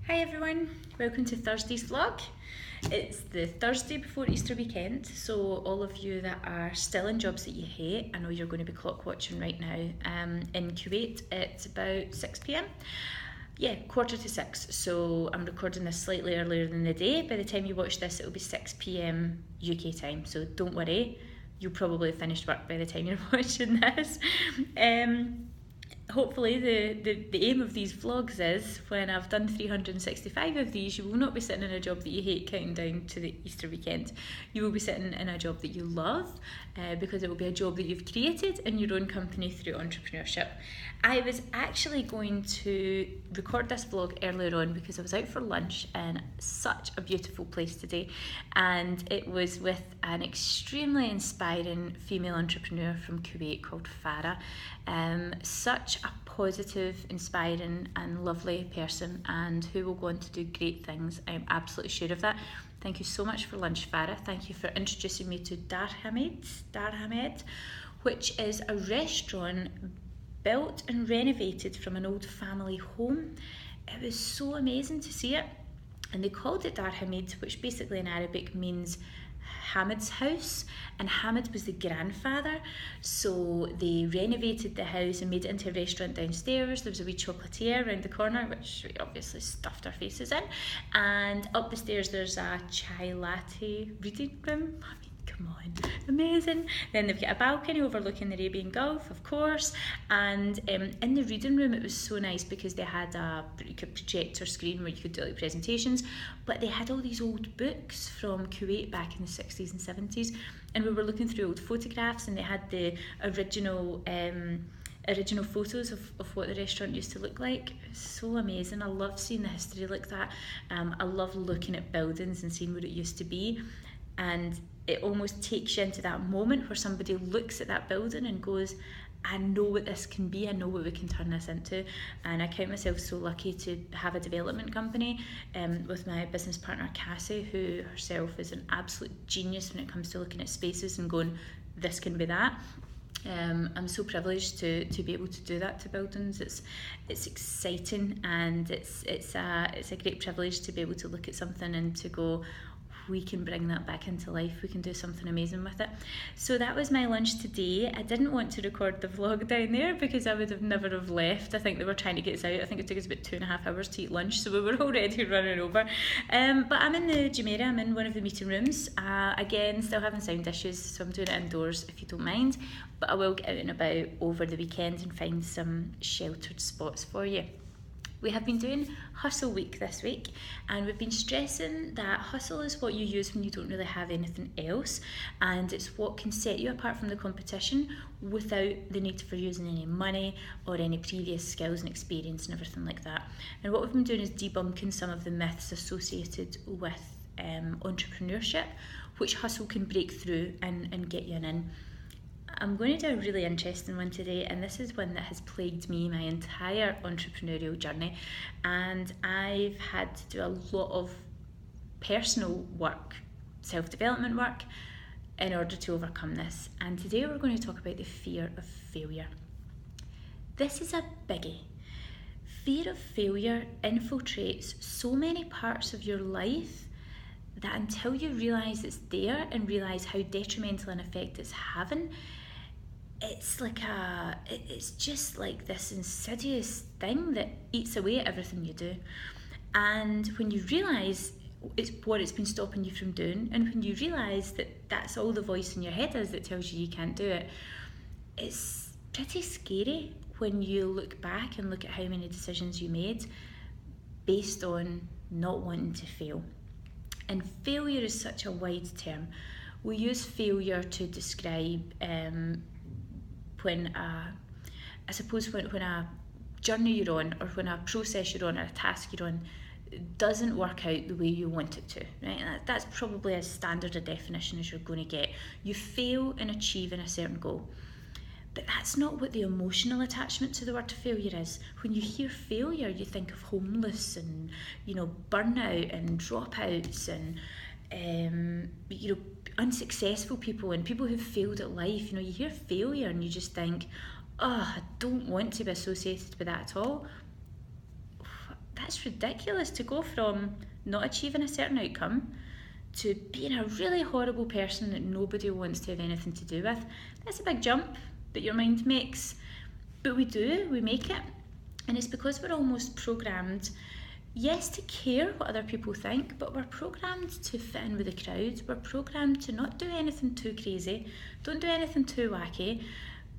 Hi everyone, welcome to Thursday's vlog. It's the Thursday before Easter weekend, so all of you that are still in jobs that you hate, I know you're going to be clock watching right now. In Kuwait it's about 6 p.m. Yeah, 5:45, so I'm recording this slightly earlier than the day. By the time you watch this, it'll be 6 p.m. UK time, so don't worry, you'll probably have finished work by the time you're watching this. Hopefully the aim of these vlogs is when I've done 365 of these, you will not be sitting in a job that you hate counting down to the Easter weekend. You will be sitting in a job that you love because it will be a job that you've created in your own company through entrepreneurship. I was actually going to record this vlog earlier on because I was out for lunch in such a beautiful place today, and it was with an extremely inspiring female entrepreneur from Kuwait called Farah. Such a positive, inspiring and lovely person, and who will go on to do great things. I'm absolutely sure of that. Thank you so much for lunch, Farah. Thank you for introducing me to Dar Hamed, which is a restaurant built and renovated from an old family home. It was so amazing to see it, and they called it Dar Hamed, which basically in Arabic means Hamid's house, and Hamid was the grandfather. So they renovated the house and made it into a restaurant downstairs. There was a wee chocolatier around the corner, which we obviously stuffed our faces in, and up the stairs there's a chai latte reading room. I mean, come on, amazing. Then they've got a balcony overlooking the Arabian Gulf, of course, and in the reading room it was so nice because they had a projector screen where you could do like presentations, but they had all these old books from Kuwait back in the 60s and 70s, and we were looking through old photographs, and they had the original photos of what the restaurant used to look like. It was so amazing. I love seeing the history like that. I love looking at buildings and seeing what it used to be, and it almost takes you into that moment where somebody looks at that building and goes, I know what this can be, I know what we can turn this into. And I count myself so lucky to have a development company with my business partner Cassie, who herself is an absolute genius when it comes to looking at spaces and going, this can be that. I'm so privileged to be able to do that to buildings. It's exciting, and it's a great privilege to be able to look at something and to go, we can bring that back into life, we can do something amazing with it. So that was my lunch today. I didn't want to record the vlog down there because I would have never have left. I think they were trying to get us out. I think it took us about 2.5 hours to eat lunch, so we were already running over. But I'm in the Jumeirah, I'm in one of the meeting rooms. Again, still having sound issues, so I'm doing it indoors if you don't mind, but I will get out and about over the weekend and find some sheltered spots for you. We have been doing Hustle Week this week, and we've been stressing that hustle is what you use when you don't really have anything else, and it's what can set you apart from the competition without the need for using any money or any previous skills and experience and everything like that. And what we've been doing is debunking some of the myths associated with entrepreneurship, which hustle can break through and get you an in. I'm going to do a really interesting one today, and this is one that has plagued me my entire entrepreneurial journey, and I've had to do a lot of personal work, self-development work, in order to overcome this. And today we're going to talk about the fear of failure. This is a biggie. Fear of failure infiltrates so many parts of your life that until you realise it's there and realise how detrimental an effect it's having, it's just like this insidious thing that eats away at everything you do. And when you realise it's been stopping you from doing, and when you realise that that's all the voice in your head is that tells you can't do it, it's pretty scary when you look back and look at how many decisions you made based on not wanting to fail. And failure is such a wide term. We use failure to describe when a journey you're on, or when a process you're on, or a task you're on doesn't work out the way you want it to, right? And that's probably as standard a definition as you're going to get. You fail in achieving a certain goal. But that's not what the emotional attachment to the word failure is. When you hear failure, you think of homeless and, burnout and dropouts and, unsuccessful people and people who've failed at life. You hear failure and you just think, oh, I don't want to be associated with that at all. That's that's ridiculous, to go from not achieving a certain outcome to being a really horrible person that nobody wants to have anything to do with. That's a big jump that your mind makes. But we make it. And it's because we're almost programmed, yes, to care what other people think, but we're programmed to fit in with the crowd. We're programmed to not do anything too crazy, don't do anything too wacky,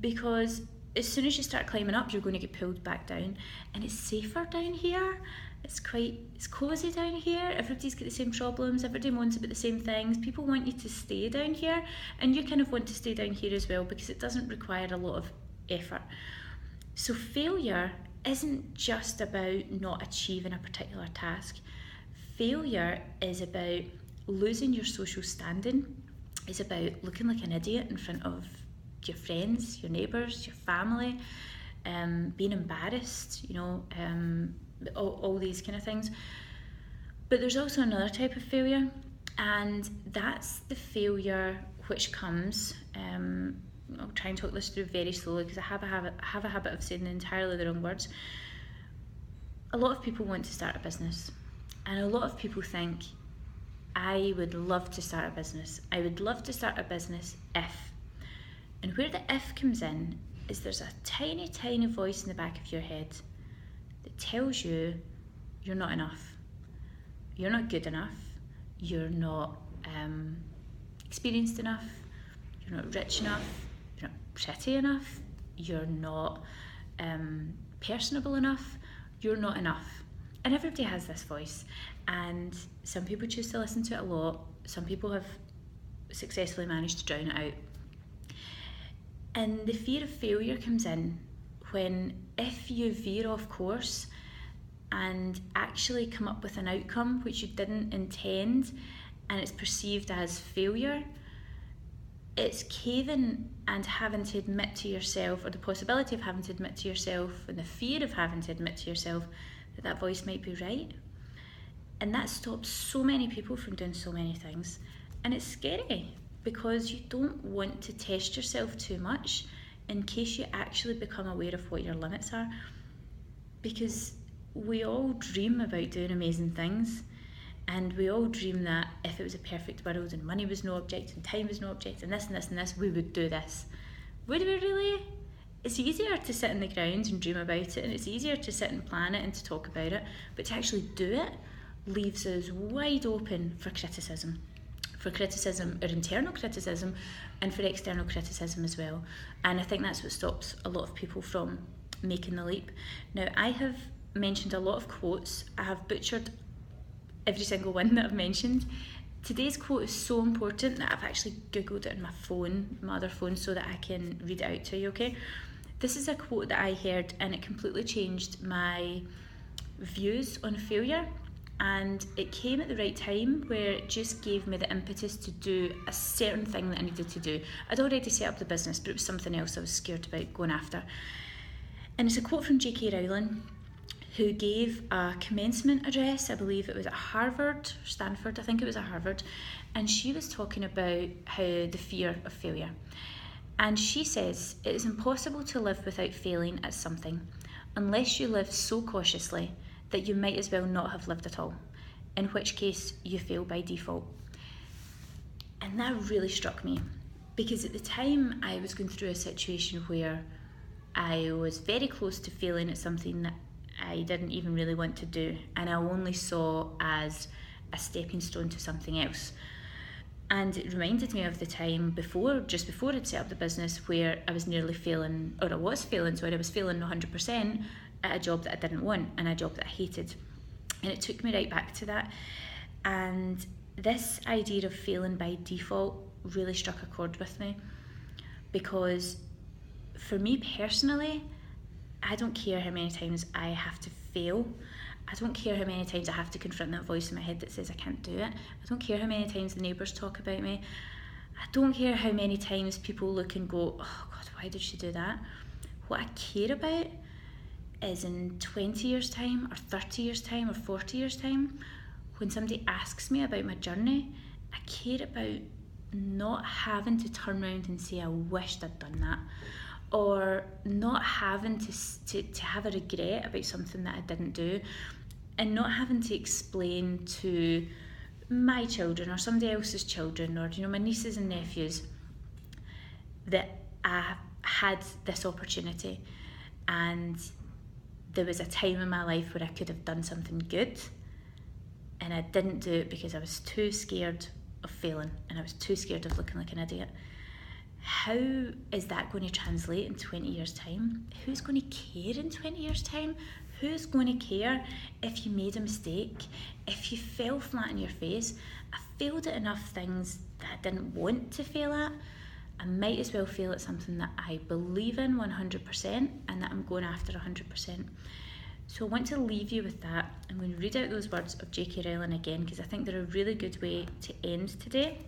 because as soon as you start climbing up, you're going to get pulled back down. And it's safer down here. It's cosy down here. Everybody's got the same problems. Everybody moans about the same things. People want you to stay down here, and you kind of want to stay down here as well, because it doesn't require a lot of effort. So failure isn't just about not achieving a particular task. Failure is about losing your social standing. It's about looking like an idiot in front of your friends, your neighbours, your family, being embarrassed, all these kind of things. But there's also another type of failure, and that's the failure which comes, I'll try and talk this through very slowly because I have a habit of saying entirely the wrong words. A lot of people want to start a business, and a lot of people think, I would love to start a business. I would love to start a business if. And where the if comes in is there's a tiny, tiny voice in the back of your head that tells you you're not enough. You're not good enough. You're not experienced enough. You're not rich enough. You're not pretty enough. You're not personable enough. You're not enough. And everybody has this voice. And some people choose to listen to it a lot. Some people have successfully managed to drown it out. And the fear of failure comes in when, if you veer off course and actually come up with an outcome which you didn't intend and it's perceived as failure, it's caving and having to admit to yourself, or the possibility of having to admit to yourself, and the fear of having to admit to yourself that voice might be right. And that stops so many people from doing so many things. And it's scary, because you don't want to test yourself too much in case you actually become aware of what your limits are. Because we all dream about doing amazing things, and we all dream that if it was a perfect world and money was no object and time was no object and this and this and this, we would do this. Would we really? It's easier to sit in the ground and dream about it, and it's easier to sit and plan it and to talk about it, but to actually do it leaves us wide open for criticism or internal criticism, and for external criticism as well. And I think that's what stops a lot of people from making the leap. Now, I have mentioned a lot of quotes. I have butchered every single one that I've mentioned. Today's quote is so important that I've actually googled it on my other phone, so that I can read it out to you, okay? This is a quote that I heard, and it completely changed my views on failure. And it came at the right time, where it just gave me the impetus to do a certain thing that I needed to do. I'd already set up the business, but it was something else I was scared about going after. And it's a quote from J.K. Rowling, who gave a commencement address. I believe it was at Harvard, Stanford, I think it was at Harvard. And she was talking about the fear of failure. And she says, "It is impossible to live without failing at something, unless you live so cautiously that you might as well not have lived at all, in which case you fail by default." And that really struck me, because at the time I was going through a situation where I was very close to failing at something that I didn't even really want to do, and I only saw as a stepping stone to something else. And it reminded me of the time just before I'd set up the business, where I was nearly failing, or I was failing 100% at a job that I didn't want, and a job that I hated. And it took me right back to that. And this idea of failing by default really struck a chord with me, because for me personally, I don't care how many times I have to fail. I don't care how many times I have to confront that voice in my head that says I can't do it. I don't care how many times the neighbours talk about me. I don't care how many times people look and go, oh God, why did she do that? What I care about is in 20 years' time, or 30 years' time, or 40 years' time, when somebody asks me about my journey, I care about not having to turn around and say I wished I'd done that, or not having to have a regret about something that I didn't do. and not having to explain to my children or somebody else's children, or my nieces and nephews, that I had this opportunity and there was a time in my life where I could have done something good and I didn't do it because I was too scared of failing and I was too scared of looking like an idiot. How is that going to translate in 20 years' time? Who's going to care in 20 years' time? Who's going to care if you made a mistake, if you fell flat on your face? I failed at enough things that I didn't want to fail at. I might as well fail at something that I believe in 100% and that I'm going after 100%. So I want to leave you with that. I'm going to read out those words of J.K. Rowling again because I think they're a really good way to end today.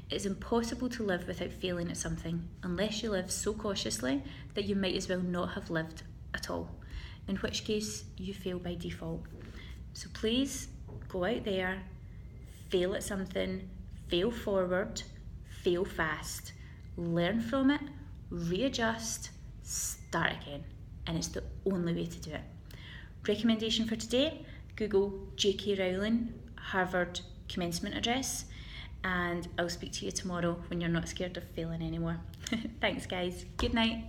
It's impossible to live without failing at something unless you live so cautiously that you might as well not have lived at all, in which case you fail by default. So please go out there, fail at something, fail forward, fail fast, learn from it, readjust, start again, and it's the only way to do it. Recommendation for today, Google J.K. Rowling Harvard commencement address, and I'll speak to you tomorrow when you're not scared of failing anymore. Thanks guys, good night.